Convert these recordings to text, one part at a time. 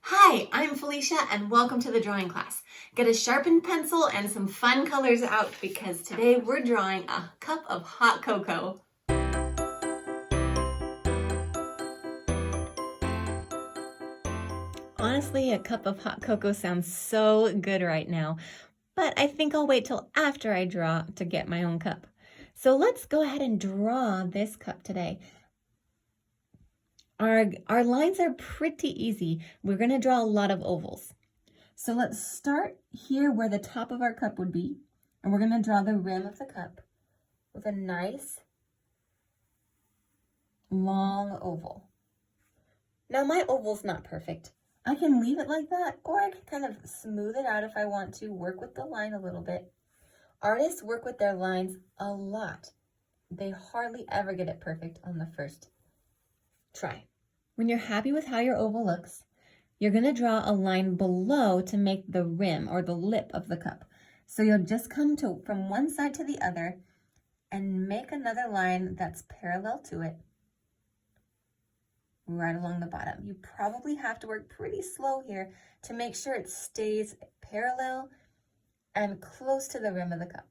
Hi, I'm Felicia and welcome to the drawing class. Get a sharpened pencil and some fun colors out because today we're drawing a cup of hot cocoa. Honestly, a cup of hot cocoa sounds so good right now, but I think I'll wait till after I draw to get my own cup. So let's go ahead and draw this cup today. Our lines are pretty easy. We're going to draw a lot of ovals. So let's start here where the top of our cup would be, and we're going to draw the rim of the cup with a nice long oval. Now my oval's not perfect. I can leave it like that, or I can kind of smooth it out if I want to, work with the line a little bit. Artists work with their lines a lot. They hardly ever get it perfect on the first try. When you're happy with how your oval looks, you're going to draw a line below to make the rim or the lip of the cup. So you'll just come from one side to the other and make another line that's parallel to it right along the bottom. You probably have to work pretty slow here to make sure it stays parallel and close to the rim of the cup.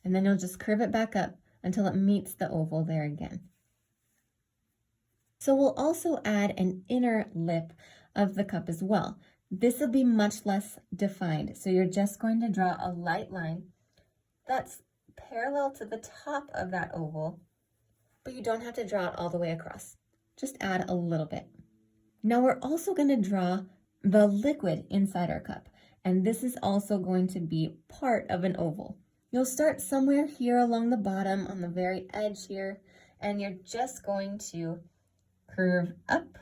And then you'll just curve it back up until it meets the oval there again. So we'll also add an inner lip of the cup as well. This will be much less defined. So you're just going to draw a light line that's parallel to the top of that oval, but you don't have to draw it all the way across. Just add a little bit. Now we're also going to draw the liquid inside our cup, and this is also going to be part of an oval. You'll start somewhere here along the bottom on the very edge here, and you're just going to curve up,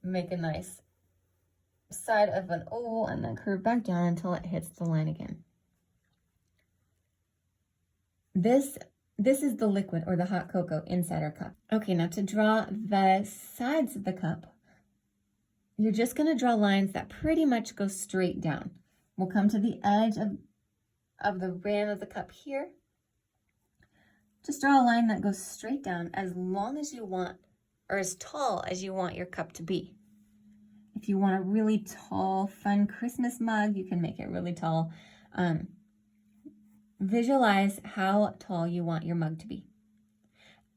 make a nice side of an oval, and then curve back down until it hits the line again. This is the liquid or the hot cocoa inside our cup. Okay, now to draw the sides of the cup, you're just going to draw lines that pretty much go straight down. We'll come to the edge of the rim of the cup here. Just draw a line that goes straight down as long as you want, or as tall as you want your cup to be. If you want a really tall, fun Christmas mug, you can make it really tall. Visualize how tall you want your mug to be.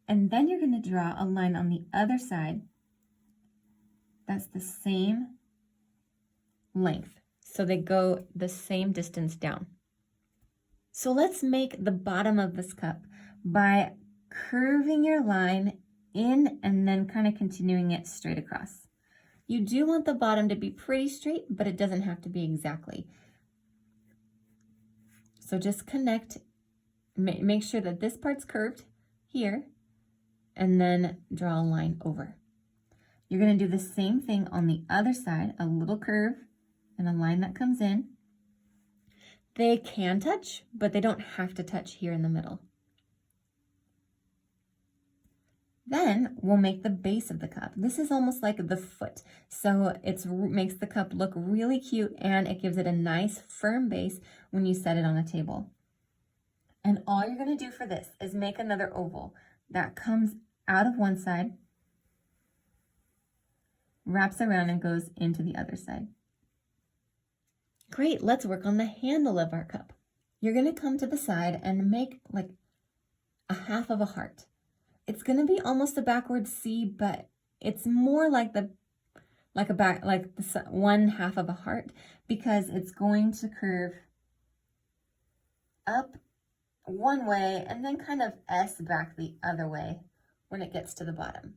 And then you're going to draw a line on the other side that's the same length. So they go the same distance down. So let's make the bottom of this cup by curving your line in and then kind of continuing it straight across. You do want the bottom to be pretty straight, but it doesn't have to be exactly. So just connect, make sure that this part's curved here, and then draw a line over. You're going to do the same thing on the other side, a little curve and a line that comes in. They can touch, but they don't have to touch here in the middle. Then we'll make the base of the cup. This is almost like the foot. So it makes the cup look really cute, and it gives it a nice firm base when you set it on a table. And all you're going to do for this is make another oval that comes out of one side, wraps around, and goes into the other side. Great, let's work on the handle of our cup. You're going to come to the side and make like a half of a heart. It's going to be almost a backwards C, but it's more like the one half of a heart, because it's going to curve up one way and then kind of S back the other way when it gets to the bottom.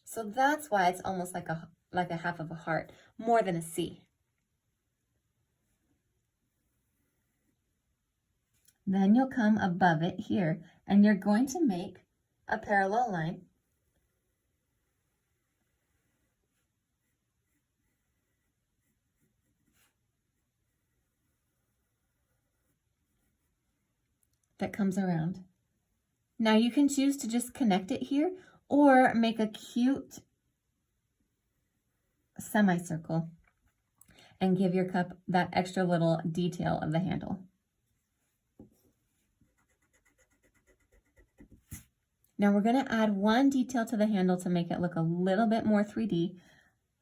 So that's why it's almost like a half of a heart, more than a C. Then you'll come above it here, and you're going to make a parallel line that comes around. Now you can choose to just connect it here or make a cute semicircle and give your cup that extra little detail of the handle. Now we're going to add one detail to the handle to make it look a little bit more 3D.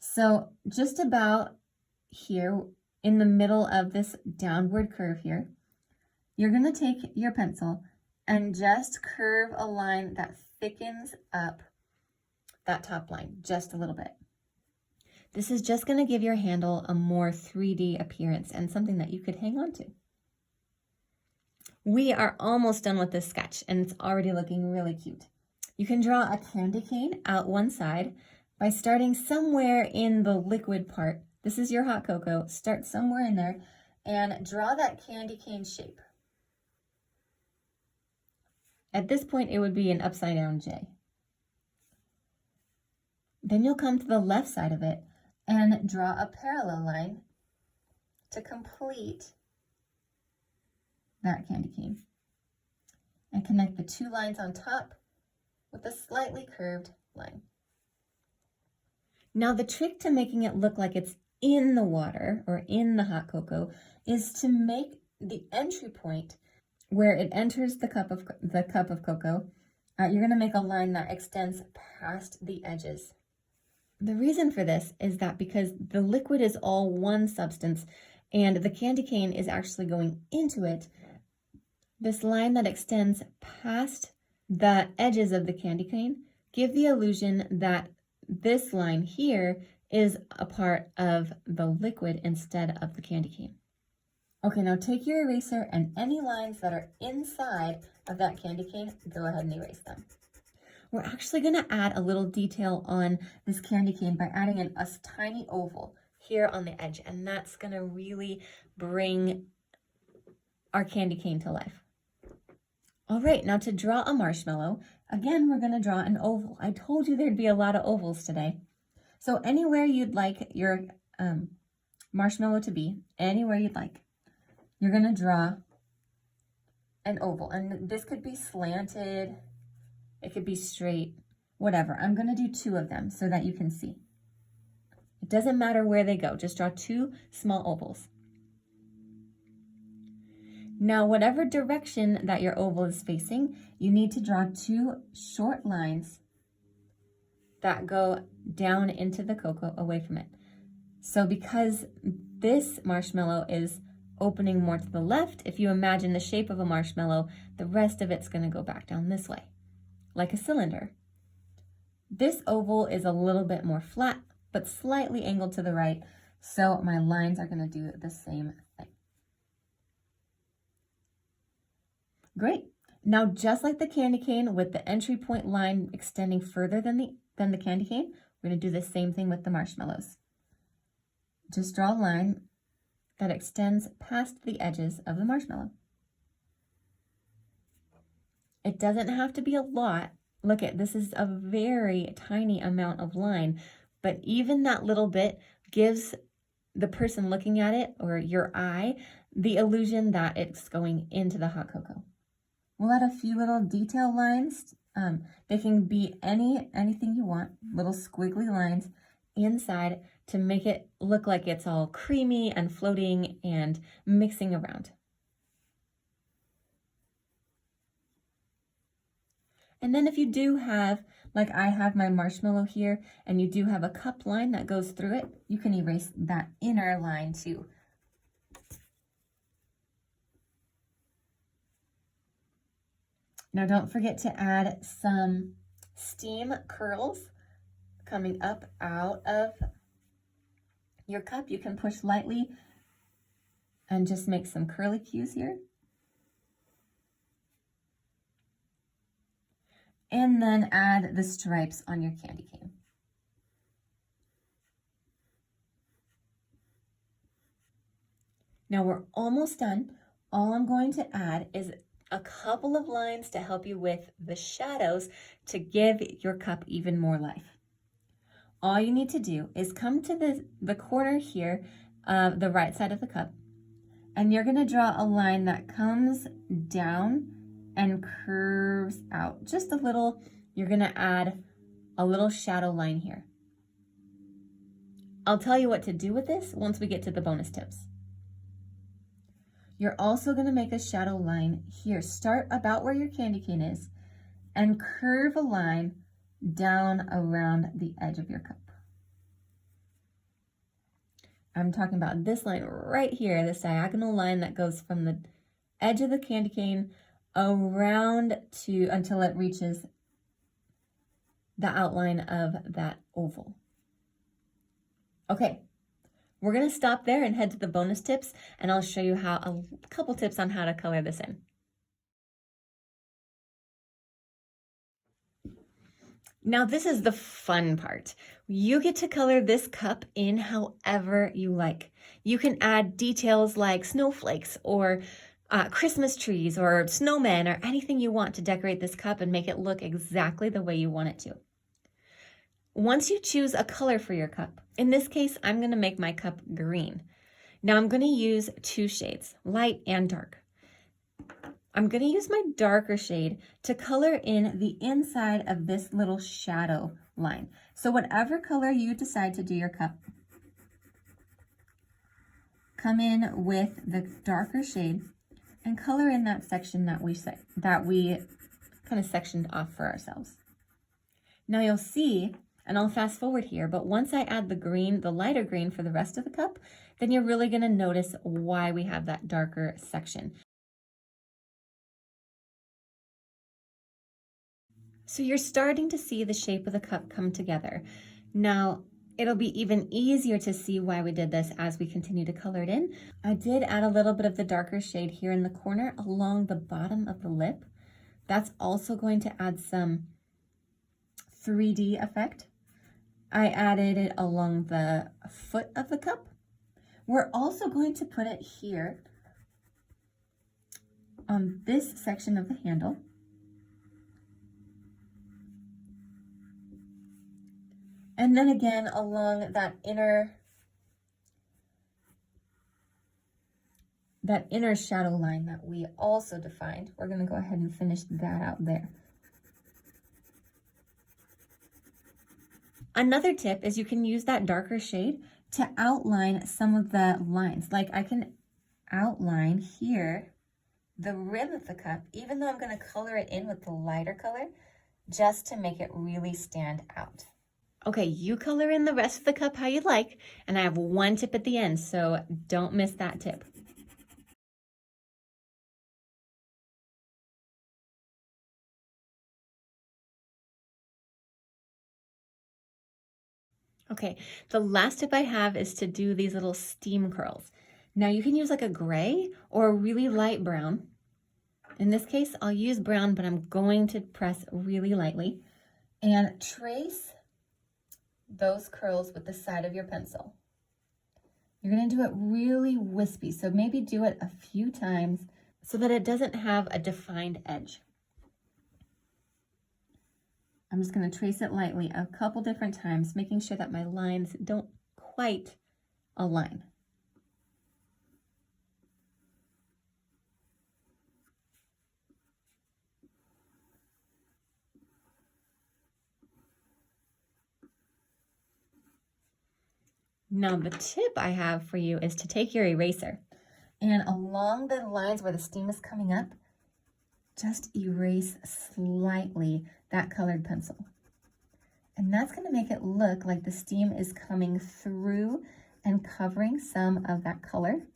So just about here in the middle of this downward curve here, you're going to take your pencil and just curve a line that thickens up that top line just a little bit. This is just going to give your handle a more 3D appearance and something that you could hang on to. We are almost done with this sketch and it's already looking really cute. You can draw a candy cane out one side by starting somewhere in the liquid part. This is your hot cocoa. Start somewhere in there and draw that candy cane shape. At this point, it would be an upside down J. Then you'll come to the left side of it and draw a parallel line to complete that candy cane. And connect the two lines on top with a slightly curved line. Now the trick to making it look like it's in the water or in the hot cocoa is to make the entry point where it enters the cup of cocoa. You're going to make a line that extends past the edges. The reason for this is that because the liquid is all one substance and the candy cane is actually going into it, this line that extends past the edges of the candy cane give the illusion that this line here is a part of the liquid instead of the candy cane. Okay, now take your eraser and any lines that are inside of that candy cane, go ahead and erase them. We're actually going to add a little detail on this candy cane by adding a tiny oval here on the edge, and that's going to really bring our candy cane to life. All right, now to draw a marshmallow, again, we're going to draw an oval. I told you there'd be a lot of ovals today. So anywhere you'd like your marshmallow to be, anywhere you'd like, you're going to draw an oval. And this could be slanted, it could be straight, whatever. I'm going to do two of them so that you can see. It doesn't matter where they go, just draw two small ovals. Now, whatever direction that your oval is facing, you need to draw two short lines that go down into the cocoa away from it. So because this marshmallow is opening more to the left, if you imagine the shape of a marshmallow, the rest of it's going to go back down this way, like a cylinder. This oval is a little bit more flat, but slightly angled to the right, so my lines are going to do the same thing. Great. Now, just like the candy cane with the entry point line extending further than the candy cane, we're going to do the same thing with the marshmallows. Just draw a line that extends past the edges of the marshmallow. It doesn't have to be a lot. Look at this, is a very tiny amount of line, but even that little bit gives the person looking at it, or your eye, the illusion that it's going into the hot cocoa. We'll add a few little detail lines. They can be anything you want, little squiggly lines inside to make it look like it's all creamy and floating and mixing around. And then if you do have, like I have my marshmallow here, and you do have a cup line that goes through it, you can erase that inner line too. Now don't forget to add some steam curls coming up out of your cup. You can push lightly and just make some curly cues here. And then add the stripes on your candy cane. Now we're almost done. All I'm going to add is a couple of lines to help you with the shadows to give your cup even more life. All you need to do is come to the corner here of the right side of the cup, and you're going to draw a line that comes down and curves out just a little. You're going to add a little shadow line here. I'll tell you what to do with this once we get to the bonus tips. You're also going to make a shadow line here. Start about where your candy cane is and curve a line down around the edge of your cup. I'm talking about this line right here, this diagonal line that goes from the edge of the candy cane around to until it reaches the outline of that oval. Okay, we're gonna stop there and head to the bonus tips, and I'll show you a couple tips on how to color this in. Now this is the fun part. You get to color this cup in however you like. You can add details like snowflakes or Christmas trees or snowmen or anything you want to decorate this cup and make it look exactly the way you want it to. Once you choose a color for your cup, in this case, I'm going to make my cup green. Now I'm going to use 2 shades, light and dark. I'm going to use my darker shade to color in the inside of this little shadow line. So whatever color you decide to do your cup, come in with the darker shade and color in that section that we kind of sectioned off for ourselves. Now you'll see, and I'll fast forward here, but once I add the green, the lighter green for the rest of the cup, then you're really going to notice why we have that darker section. So you're starting to see the shape of the cup come together. Now, it'll be even easier to see why we did this as we continue to color it in. I did add a little bit of the darker shade here in the corner along the bottom of the lip. That's also going to add some 3D effect. I added it along the foot of the cup. We're also going to put it here on this section of the handle. And then again, along that inner shadow line that we also defined, we're going to go ahead and finish that out there. Another tip is you can use that darker shade to outline some of the lines. Like I can outline here the rim of the cup, even though I'm going to color it in with the lighter color, just to make it really stand out. Okay, you color in the rest of the cup how you like, and I have one tip at the end, so don't miss that tip. Okay, the last tip I have is to do these little steam curls. Now you can use like a gray or a really light brown. In this case, I'll use brown, but I'm going to press really lightly and trace those curls with the side of your pencil. You're going to do it really wispy, so maybe do it a few times so that it doesn't have a defined edge. I'm just going to trace it lightly a couple different times, making sure that my lines don't quite align. Now the tip I have for you is to take your eraser and along the lines where the steam is coming up, just erase slightly that colored pencil. And that's going to make it look like the steam is coming through and covering some of that color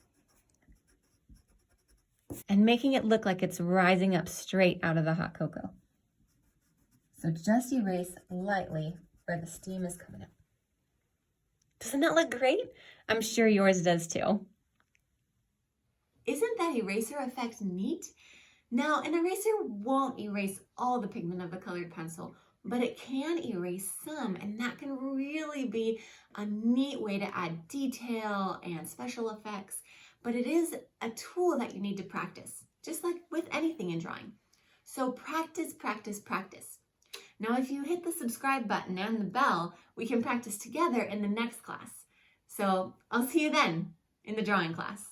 and making it look like it's rising up straight out of the hot cocoa. So just erase lightly where the steam is coming up. Doesn't that look great? I'm sure yours does too. Isn't that eraser effect neat? Now, an eraser won't erase all the pigment of the colored pencil, but it can erase some, and that can really be a neat way to add detail and special effects. But it is a tool that you need to practice, just like with anything in drawing. So practice, practice, practice. Now, if you hit the subscribe button and the bell, we can practice together in the next class. So I'll see you then in the drawing class.